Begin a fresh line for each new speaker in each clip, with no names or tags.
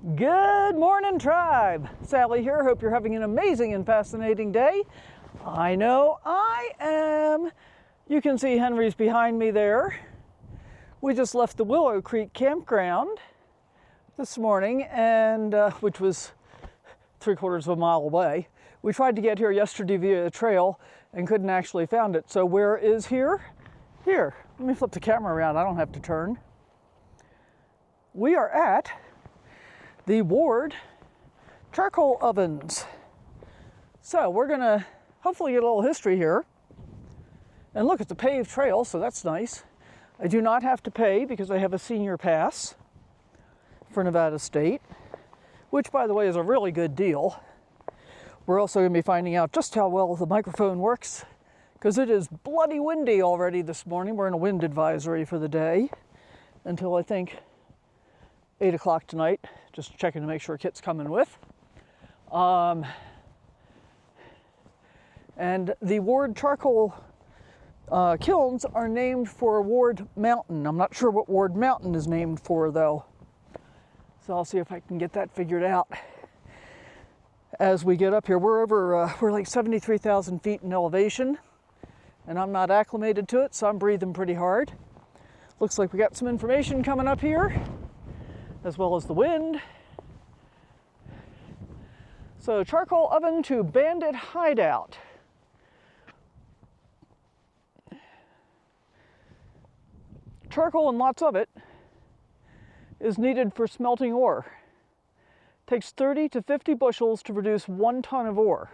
Good morning, tribe. Sally here. Hope you're having an amazing and fascinating day. I know I am. You can see Henry's behind me there. We just left the Willow Creek campground this morning, and which was 3/4 of a mile away. We tried to get here yesterday via the trail and couldn't actually find it. So where is here? Here. Let me flip the camera around. I don't have to turn. We are at the Ward charcoal ovens. So we're gonna hopefully get a little history here. And look, it's a paved trail, so that's nice. I do not have to pay because I have a senior pass for Nevada State, which by the way is a really good deal. We're also gonna be finding out just how well the microphone works because it is bloody windy already this morning. We're in a wind advisory for the day until I think 8 o'clock tonight, just checking to make sure Kit's coming with. And the Ward charcoal kilns are named for Ward Mountain. I'm not sure what Ward Mountain is named for though. So I'll see if I can get that figured out as we get up here. We're like 73,000 feet in elevation, and I'm not acclimated to it, so I'm breathing pretty hard. Looks like we got some information coming up here, as well as the wind. So charcoal oven to bandit hideout. Charcoal, and lots of it, is needed for smelting ore. Takes 30 to 50 bushels to produce 1 ton of ore.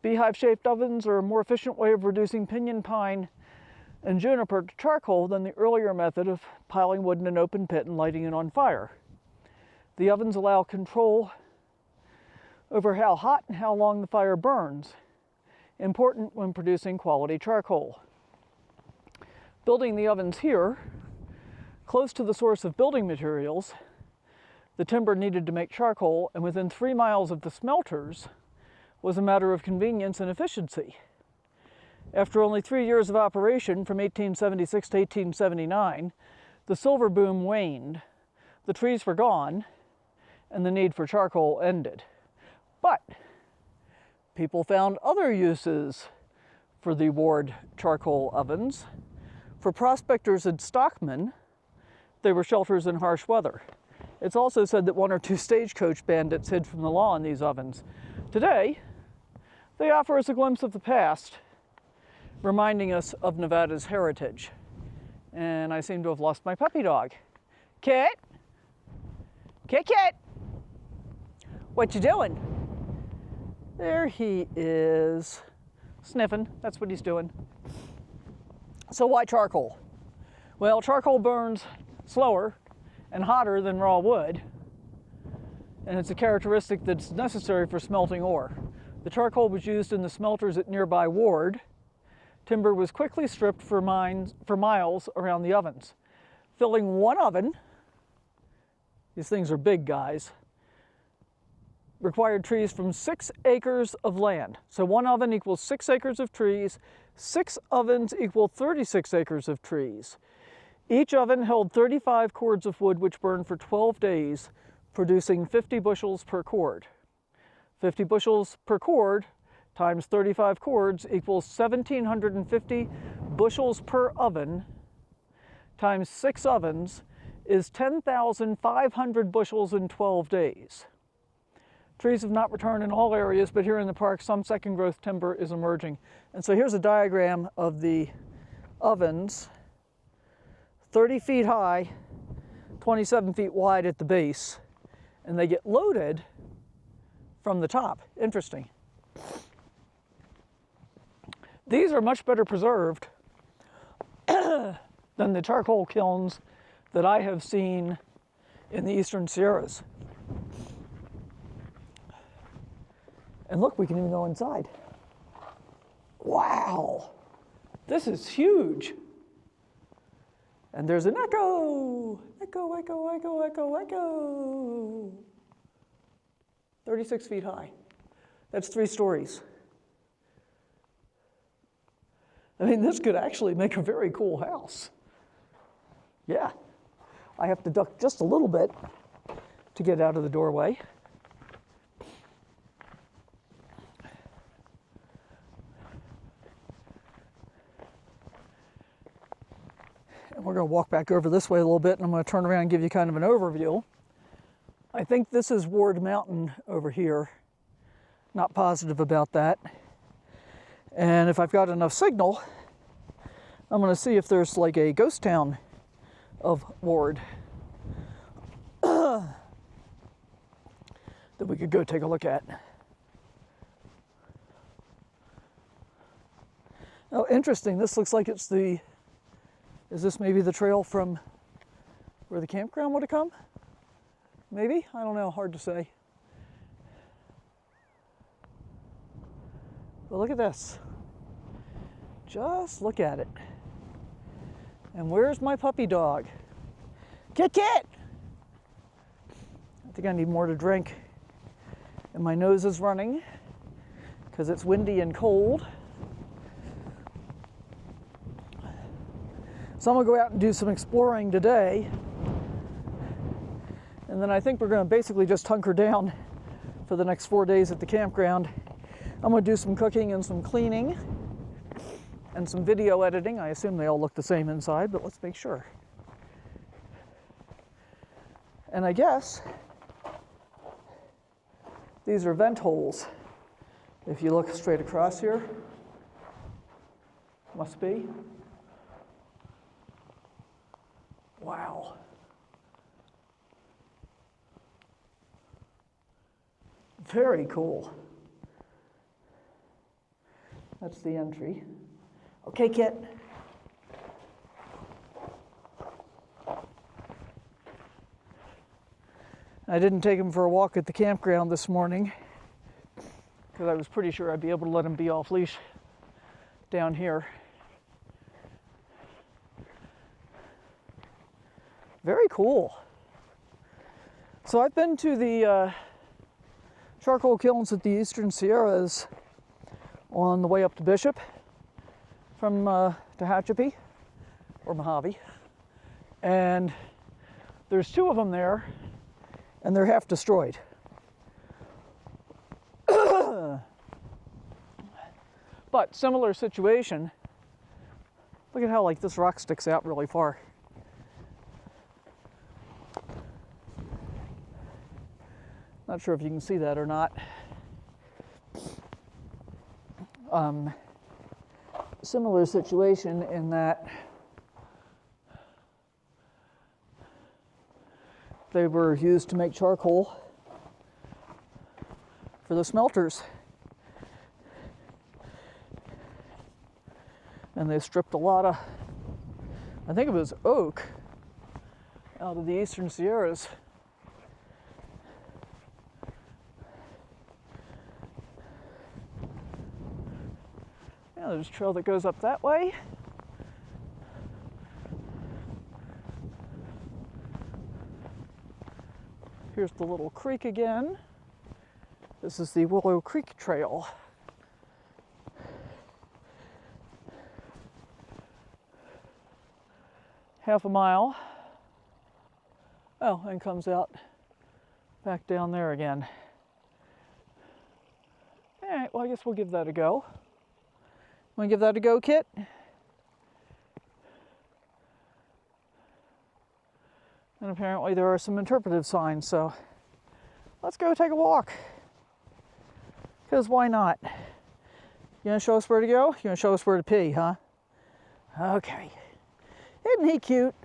Beehive-shaped ovens are a more efficient way of reducing pinyon pine and juniper to charcoal than the earlier method of piling wood in an open pit and lighting it on fire. The ovens allow control over how hot and how long the fire burns, important when producing quality charcoal. Building the ovens here, close to the source of building materials, the timber needed to make charcoal, and within 3 miles of the smelters, was a matter of convenience and efficiency. After only 3 years of operation, from 1876 to 1879, the silver boom waned, the trees were gone, and the need for charcoal ended. But people found other uses for the Ward charcoal ovens. For prospectors and stockmen, they were shelters in harsh weather. It's also said that 1 or 2 stagecoach bandits hid from the law in these ovens. Today, they offer us a glimpse of the past, reminding us of Nevada's heritage. And I seem to have lost my puppy dog. Kit? Kit! What you doing? There he is, sniffing. That's what he's doing. So why charcoal? Well, charcoal burns slower and hotter than raw wood, and it's a characteristic that's necessary for smelting ore. The charcoal was used in the smelters at nearby Ward. Timber was quickly stripped for miles around the ovens. Filling one oven, these things are big, guys, required trees from 6 acres of land. So 1 oven equals 6 acres of trees. 6 ovens equal 36 acres of trees. Each oven held 35 cords of wood which burned for 12 days, producing 50 bushels per cord. 50 bushels per cord times 35 cords equals 1,750 bushels per oven times 6 ovens is 10,500 bushels in 12 days. Trees have not returned in all areas, but here in the park, some second growth timber is emerging. And so here's a diagram of the ovens, 30 feet high, 27 feet wide at the base, and they get loaded from the top. Interesting. These are much better preserved than the charcoal kilns that I have seen in the Eastern Sierras. And look, we can even go inside. Wow, this is huge. And there's an echo. Echo, echo, echo, echo, echo. 36 feet high. That's 3 stories. I mean, this could actually make a very cool house. Yeah. I have to duck just a little bit to get out of the doorway. And we're going to walk back over this way a little bit, and I'm going to turn around and give you kind of an overview. I think this is Ward Mountain over here. Not positive about that. And if I've got enough signal, I'm going to see if there's like a ghost town of Ward that we could go take a look at. Oh, interesting. This looks like it's the... Is this maybe the trail from where the campground would have come? Maybe? I don't know. Hard to say. But look at this. Just look at it. And where's my puppy dog? Kit Kit! I think I need more to drink. And my nose is running because it's windy and cold. So I'm going to go out and do some exploring today. And then I think we're going to basically just hunker down for the next 4 days at the campground. I'm going to do some cooking and some cleaning and some video editing. I assume they all look the same inside, but let's make sure. And I guess these are vent holes. If you look straight across here, must be. Wow. Very cool. That's the entry. Okay, Kit. I didn't take him for a walk at the campground this morning because I was pretty sure I'd be able to let him be off leash down here. Very cool. So I've been to the charcoal kilns at the Eastern Sierras on the way up to Bishop from Tehachapi or Mojave, and there's 2 of them there, and they're half destroyed. But similar situation. Look at how like this rock sticks out really far. Not sure if you can see that or not. Similar situation in that they were used to make charcoal for the smelters. And they stripped a lot of, I think it was oak, out of the Eastern Sierras. Yeah, there's a trail that goes up that way. Here's the little creek again. This is the Willow Creek Trail. Half a mile. Oh, and comes out back down there again. All right, well, I guess we'll give that a go. Want to give that a go, Kit? And apparently there are some interpretive signs, so let's go take a walk. Because why not? You gonna show us where to go? You gonna show us where to pee, huh? Okay. Isn't he cute?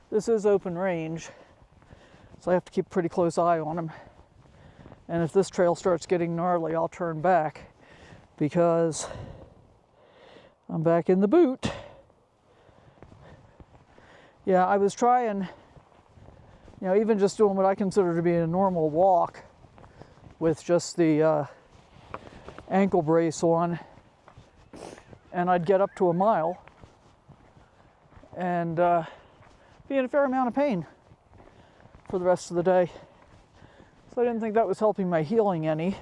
This is open range, so I have to keep a pretty close eye on him. And if this trail starts getting gnarly, I'll turn back because I'm back in the boot. Yeah, I was trying, even just doing what I consider to be a normal walk with just the ankle brace on, and I'd get up to a mile and be in a fair amount of pain for the rest of the day. So I didn't think that was helping my healing any.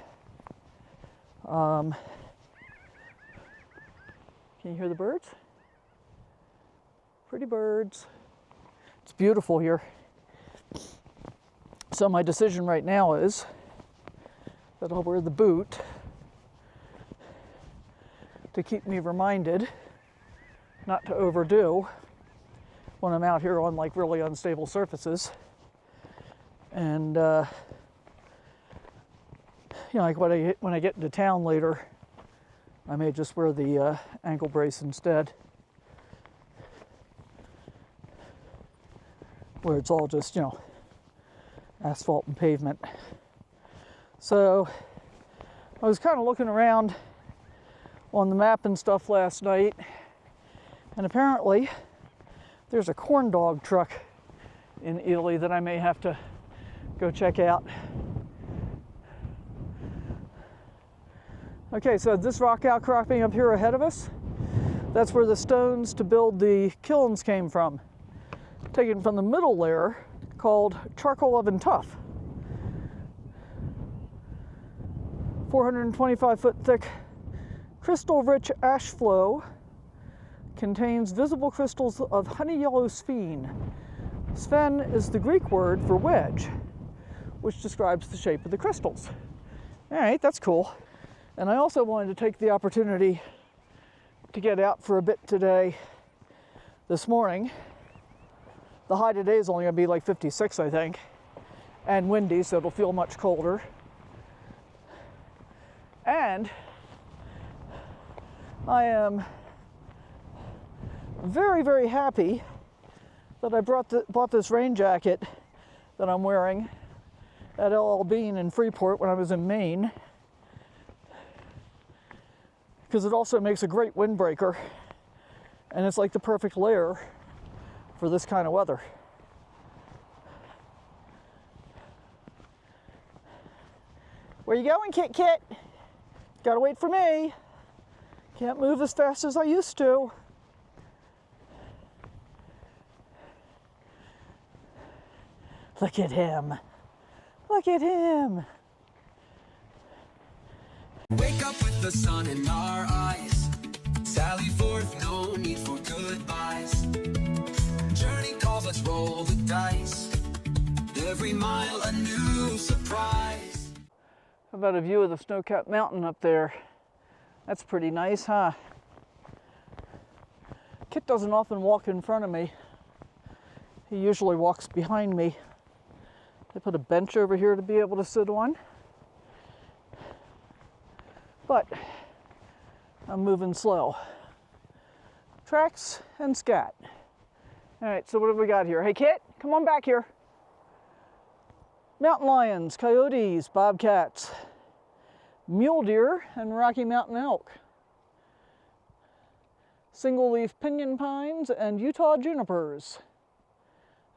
Can you hear the birds? Pretty birds. beautiful here. So my decision right now is that I'll wear the boot to keep me reminded not to overdo when I'm out here on like really unstable surfaces. And you know, like when I get into town later, I may just wear the ankle brace instead, where it's all just, you know, asphalt and pavement. So I was kind of looking around on the map and stuff last night, and apparently there's a corn dog truck in Italy that I may have to go check out. Okay, so this rock outcropping up here ahead of us, that's where the stones to build the kilns came from, taken from the middle layer called charcoal oven tuff. 425-foot thick crystal-rich ash flow contains visible crystals of honey yellow sphene. Sphen is the Greek word for wedge, which describes the shape of the crystals. All right, that's cool. And I also wanted to take the opportunity to get out for a bit today, this morning. The high today is only going to be like 56, I think, and windy, so it'll feel much colder. And I am very, very happy that I bought this rain jacket that I'm wearing at LL Bean in Freeport when I was in Maine, because it also makes a great windbreaker, and it's like the perfect layer for this kind of weather. Where you going, Kit Kit? Gotta wait for me. Can't move as fast as I used to. Look at him. Look at him.
Wake up with the sun in our eyes. Sally forth, no need for goodbyes. Journey calls, let's roll the dice. Every mile a new surprise.
How about a view of the snow-capped mountain up there? That's pretty nice, huh? Kit doesn't often walk in front of me. He usually walks behind me. They put a bench over here to be able to sit on. But I'm moving slow. Tracks and scat. All right, so what have we got here? Hey, Kit, come on back here. Mountain lions, coyotes, bobcats, mule deer, and Rocky Mountain elk. Single-leaf pinyon pines and Utah junipers.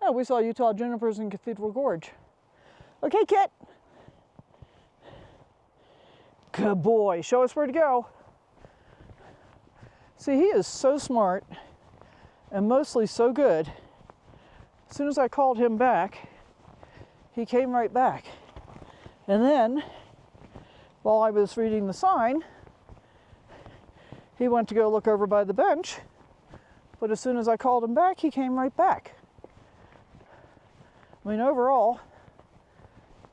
Oh, we saw Utah junipers in Cathedral Gorge. Okay, Kit. Good boy. Show us where to go. See, he is so smart and mostly so good. As soon as I called him back, he came right back. And then, while I was reading the sign, he went to go look over by the bench, but as soon as I called him back, he came right back. I mean, overall,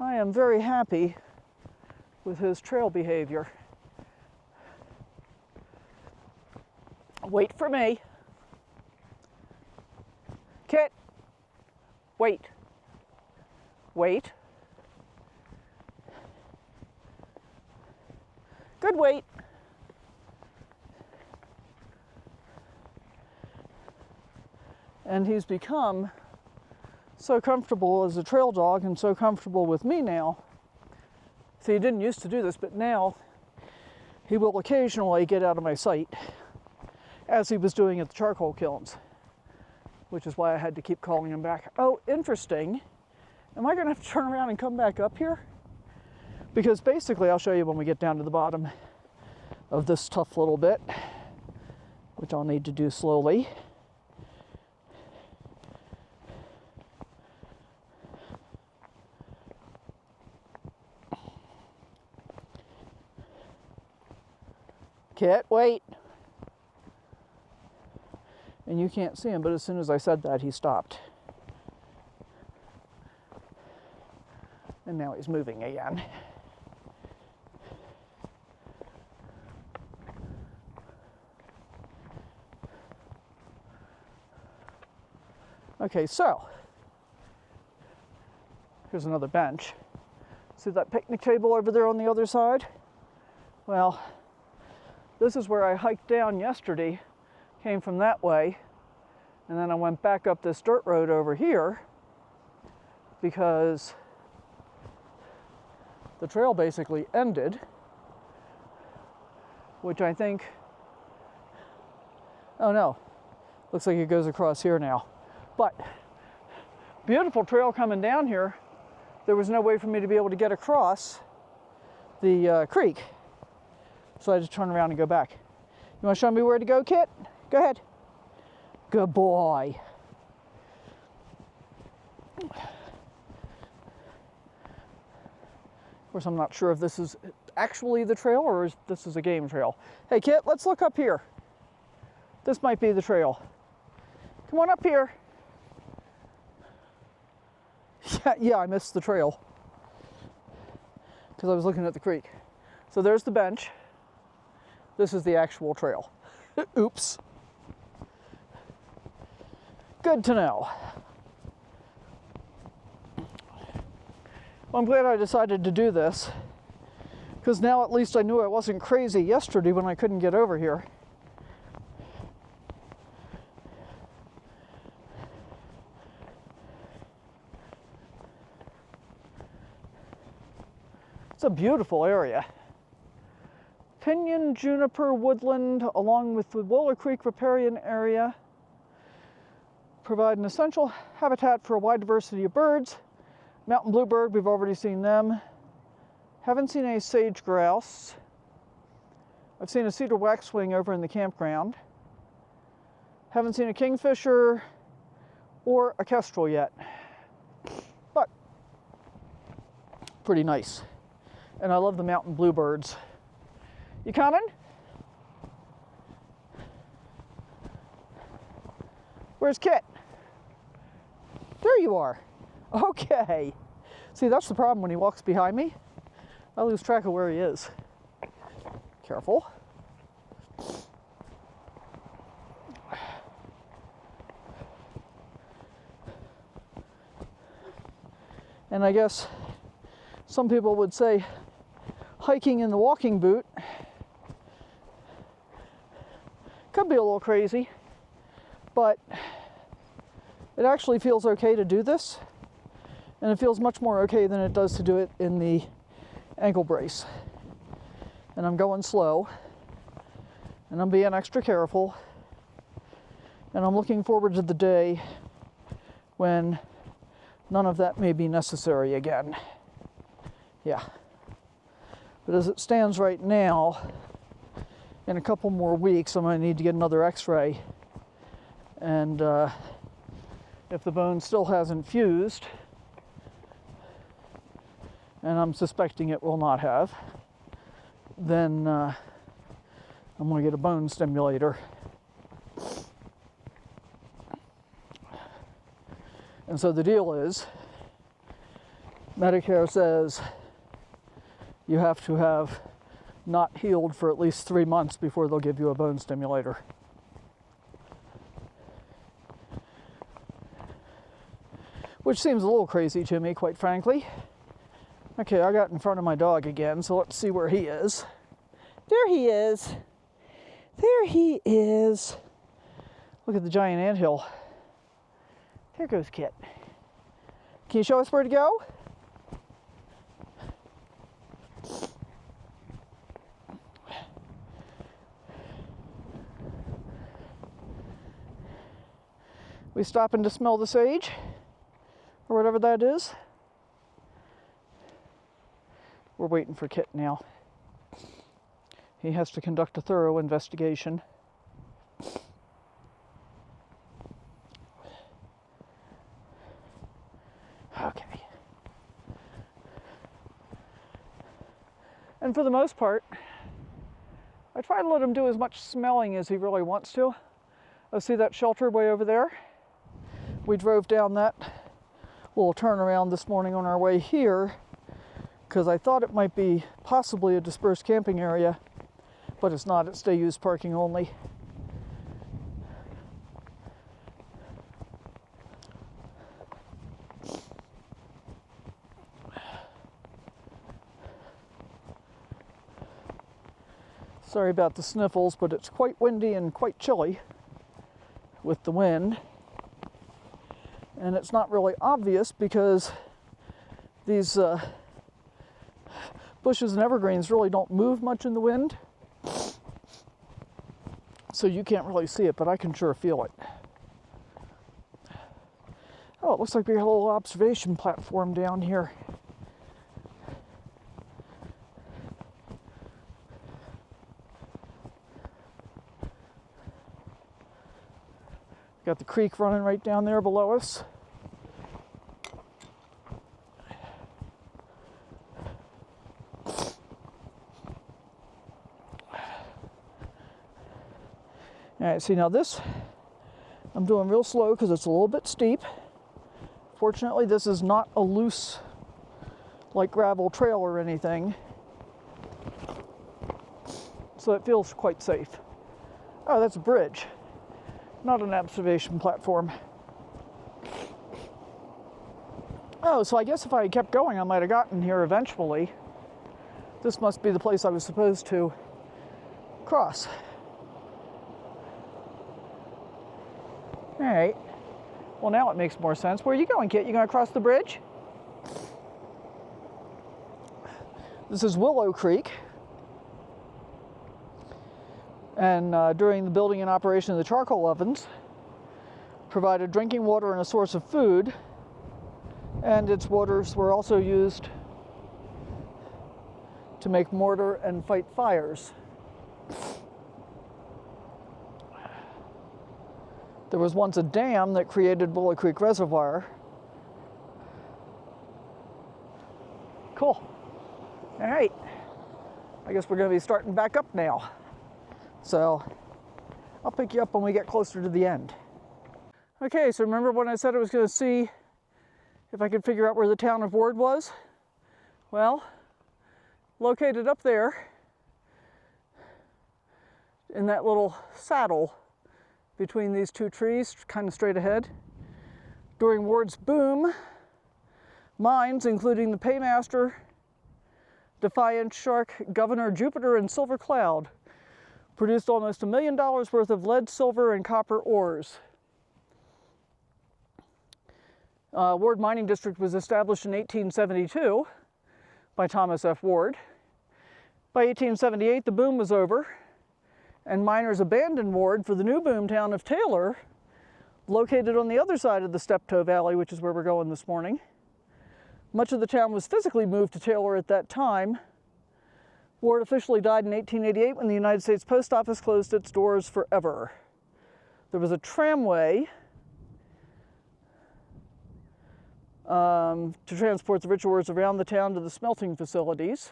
I am very happy with his trail behavior. Wait for me. Kit, wait. Wait. Good wait. And he's become so comfortable as a trail dog and so comfortable with me now. See, he didn't used to do this, but now he will occasionally get out of my sight, as he was doing at the charcoal kilns, which is why I had to keep calling him back. Oh, interesting. Am I going to have to turn around and come back up here? Because basically, I'll show you when we get down to the bottom of this tough little bit, which I'll need to do slowly. Kit, wait. And you can't see him, but as soon as I said that, he stopped. And now he's moving again. Okay, so here's another bench. See that picnic table over there on the other side? Well, this is where I hiked down yesterday, came from that way, and then I went back up this dirt road over here because the trail basically ended, which I think, oh no, looks like it goes across here now. But beautiful trail coming down here. There was no way for me to be able to get across the creek. So I just turned around and go back. You want to show me where to go, Kit? Go ahead. Good boy. Of course, I'm not sure if this is actually the trail or if this is a game trail. Hey, Kit, let's look up here. This might be the trail. Come on up here. Yeah, I missed the trail because I was looking at the creek. So there's the bench. This is the actual trail. Oops. Good to know. Well, I'm glad I decided to do this because now at least I knew I wasn't crazy yesterday when I couldn't get over here. It's a beautiful area. Pinyon juniper woodland along with the Willow Creek Riparian area provide an essential habitat for a wide diversity of birds. Mountain bluebird, we've already seen them. Haven't seen any sage grouse. I've seen a cedar waxwing over in the campground. Haven't seen a kingfisher or a kestrel yet, but pretty nice. And I love the mountain bluebirds. You coming? Where's Kit? There you are. Okay. See, that's the problem when he walks behind me. I lose track of where he is. Careful. And I guess some people would say hiking in the walking boot could be a little crazy, but it actually feels okay to do this, and it feels much more okay than it does to do it in the ankle brace. And I'm going slow, and I'm being extra careful, and I'm looking forward to the day when none of that may be necessary again. Yeah. But as it stands right now, in a couple more weeks, I'm going to need to get another x-ray. And if the bone still hasn't fused, and I'm suspecting it will not have, then I'm going to get a bone stimulator. And so the deal is, Medicare says you have to have not healed for at least 3 months before they'll give you a bone stimulator. Which seems a little crazy to me, quite frankly. Okay, I got in front of my dog again, so let's see where he is. There he is. There he is. Look at the giant anthill. There goes Kit. Can you show us where to go? We stopping to smell the sage, or whatever that is. We're waiting for Kit now. He has to conduct a thorough investigation. Okay. And for the most part, I try to let him do as much smelling as he really wants to. I see that shelter way over there. We drove down that little turnaround this morning on our way here, because I thought it might be possibly a dispersed camping area, but it's not. It's day use parking only. Sorry about the sniffles, but it's quite windy and quite chilly with the wind. And it's not really obvious because these bushes and evergreens really don't move much in the wind. So you can't really see it, but I can sure feel it. Oh, it looks like we got a little observation platform down here. Got the creek running right down there below us. All right, see now this, I'm doing real slow because it's a little bit steep. Fortunately, this is not a loose, like gravel trail or anything. So it feels quite safe. Oh, that's a bridge. Not an observation platform. Oh, so I guess if I kept going, I might have gotten here eventually. This must be the place I was supposed to cross. All right. Well, now it makes more sense. Where are you going, Kit? You going to cross the bridge? This is Willow Creek. And during the building and operation of the charcoal ovens, provided drinking water and a source of food, and its waters were also used to make mortar and fight fires. There was once a dam that created Willow Creek Reservoir. Cool. All right. I guess we're going to be starting back up now. So I'll pick you up when we get closer to the end. Okay, so remember when I said I was going to see if I could figure out where the town of Ward was? Well, located up there in that little saddle between these two trees, kind of straight ahead. During Ward's boom, mines, including the Paymaster, Defiant Shark, Governor Jupiter, and Silver Cloud, produced almost $1 million worth of lead, silver, and copper ores. Ward Mining District was established in 1872 by Thomas F. Ward. By 1878, the boom was over, and miners abandoned Ward for the new boom town of Taylor, located on the other side of the Steptoe Valley, which is where we're going this morning. Much of the town was physically moved to Taylor at that time. Ward officially died in 1888 when the United States Post Office closed its doors forever. There was a tramway to transport the rich ores around the town to the smelting facilities.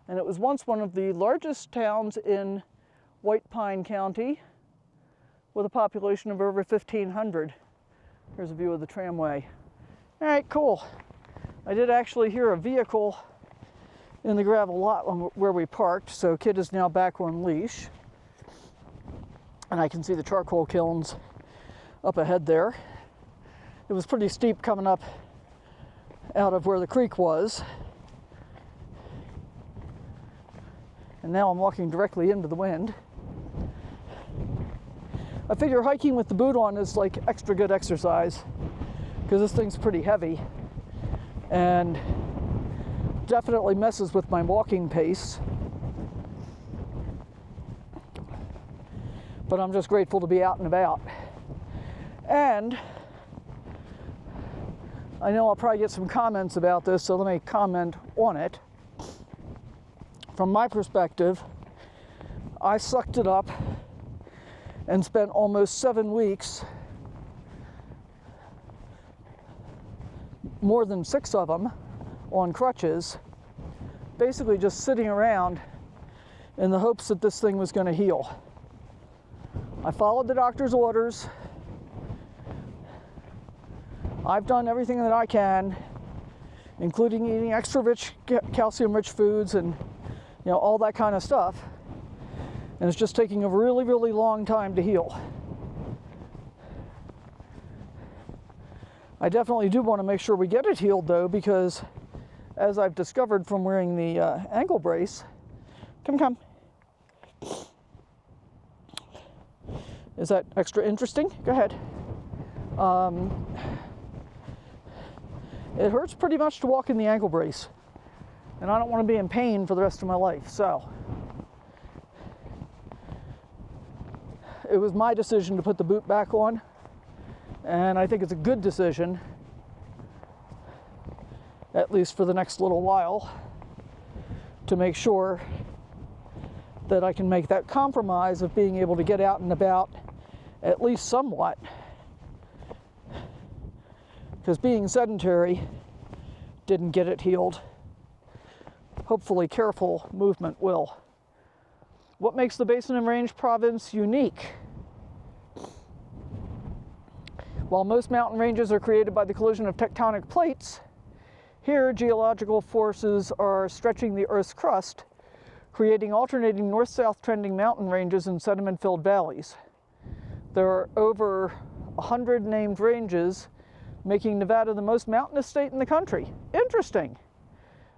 And it was once one of the largest towns in White Pine County with a population of over 1,500. Here's a view of the tramway. All right, cool. I did actually hear a vehicle in the gravel lot where we parked, so Kid is now back on leash. And I can see the charcoal kilns up ahead there. It was pretty steep coming up out of where the creek was. And now I'm walking directly into the wind. I figure hiking with the boot on is like extra good exercise because this thing's pretty heavy and definitely messes with my walking pace. But I'm just grateful to be out and about. And I know I'll probably get some comments about this, so let me comment on it. From my perspective, I sucked it up and spent almost 7 weeks, more than 6 of them, on crutches, basically just sitting around in the hopes that this thing was going to heal. I followed the doctor's orders. I've done everything that I can including eating extra rich, calcium-rich foods and, you know, all that kind of stuff. And it's just taking a really, really long time to heal. I definitely do want to make sure we get it healed, though, because as I've discovered from wearing the ankle brace, come. Is that extra interesting? Go ahead. It hurts pretty much to walk in the ankle brace, and I don't want to be in pain for the rest of my life, so it was my decision to put the boot back on, and I think it's a good decision, at least for the next little while, to make sure that I can make that compromise of being able to get out and about at least somewhat. Because being sedentary didn't get it healed. Hopefully careful movement will. What makes the Basin and Range province unique? While most mountain ranges are created by the collision of tectonic plates, here geological forces are stretching the Earth's crust, creating alternating north-south trending mountain ranges and sediment-filled valleys. There are over 100 named ranges, making Nevada the most mountainous state in the country. Interesting.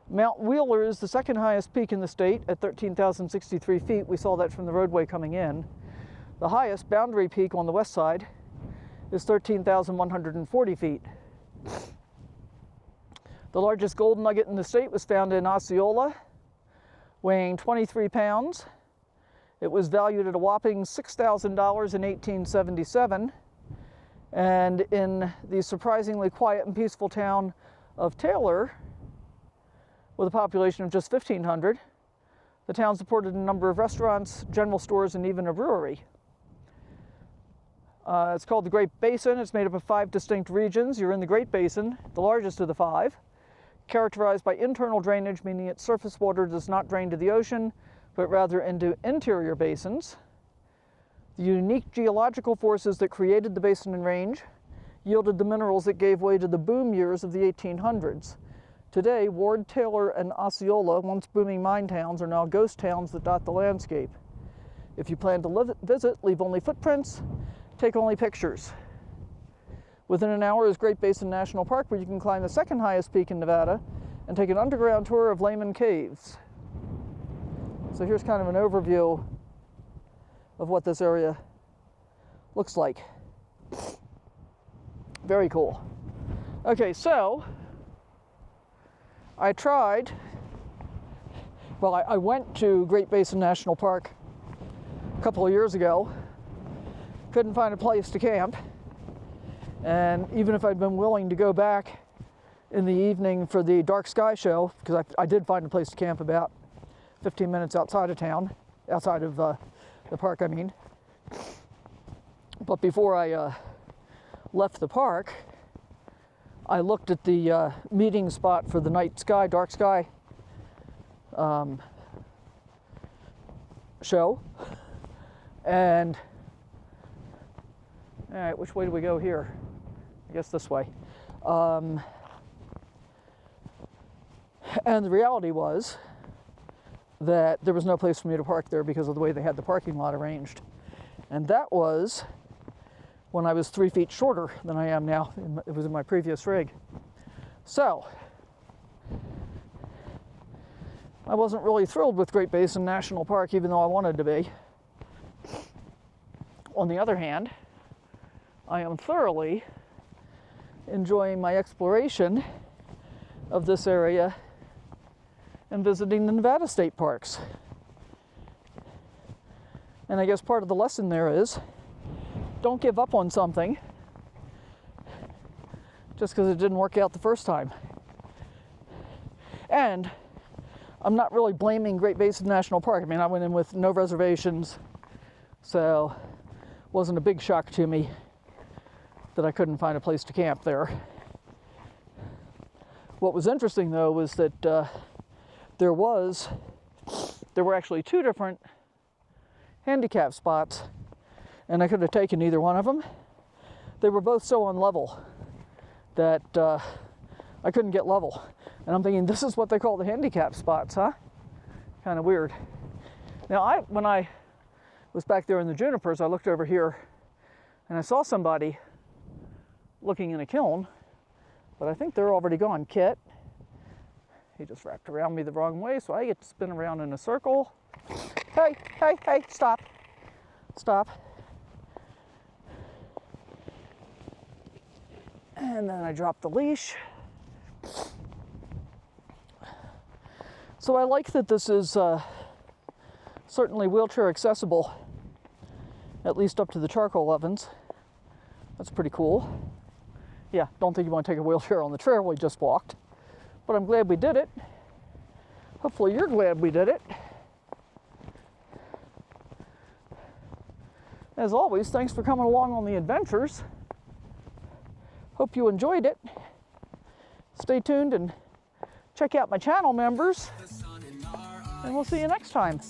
Mount Wheeler is the second highest peak in the state at 13,063 feet. We saw that from the roadway coming in. The highest, Boundary Peak on the west side, is 13,140 feet. The largest gold nugget in the state was found in Osceola, weighing 23 pounds. It was valued at a whopping $6,000 in 1877. And in the surprisingly quiet and peaceful town of Taylor, with a population of just 1,500, the town supported a number of restaurants, general stores, and even a brewery. It's called the Great Basin. It's made up of 5 distinct regions. You're in the Great Basin, the largest of the 5, characterized by internal drainage, meaning its surface water does not drain to the ocean, but rather into interior basins. The unique geological forces that created the Basin and Range yielded the minerals that gave way to the boom years of the 1800s. Today, Ward, Taylor, and Osceola, once booming mine towns, are now ghost towns that dot the landscape. If you plan to visit, leave only footprints, take only pictures. Within an hour is Great Basin National Park, where you can climb the second highest peak in Nevada and take an underground tour of Lehman Caves. So here's kind of an overview of what this area looks like. Very cool. Okay, so I went to Great Basin National Park a couple of years ago. Couldn't find a place to camp. And even if I'd been willing to go back in the evening for the dark sky show, because I did find a place to camp about 15 minutes outside of town, outside of the park, I mean. But before I left the park, I looked at the meeting spot for the night sky, dark sky show. And, all right, which way do we go here? I guess this way. And the reality was that there was no place for me to park there because of the way they had the parking lot arranged. And that was when I was 3 feet shorter than I am now. It was in my previous rig. So, I wasn't really thrilled with Great Basin National Park, even though I wanted to be. On the other hand, I am thoroughly enjoying my exploration of this area and visiting the Nevada state parks. And I guess part of the lesson there is, don't give up on something just because it didn't work out the first time. And I'm not really blaming Great Basin National Park. I mean, I went in with no reservations, so it wasn't a big shock to me that I couldn't find a place to camp there. What was interesting, though, was that there were actually 2 different handicap spots, and I could have taken either one of them. They were both so unlevel that I couldn't get level. And I'm thinking, this is what they call the handicap spots, huh? Kind of weird. Now, when I was back there in the junipers, I looked over here and I saw somebody looking in a kiln, but I think they're already gone. Kit, he just wrapped around me the wrong way, so I get to spin around in a circle. Hey, hey, hey, stop. Stop. And then I drop the leash. So I like that this is certainly wheelchair accessible, at least up to the charcoal ovens. That's pretty cool. Yeah, don't think you want to take a wheelchair on the trail we just walked, but I'm glad we did it. Hopefully you're glad we did it. As always, thanks for coming along on the adventures. Hope you enjoyed it. Stay tuned and check out my channel, members, and we'll see you next time.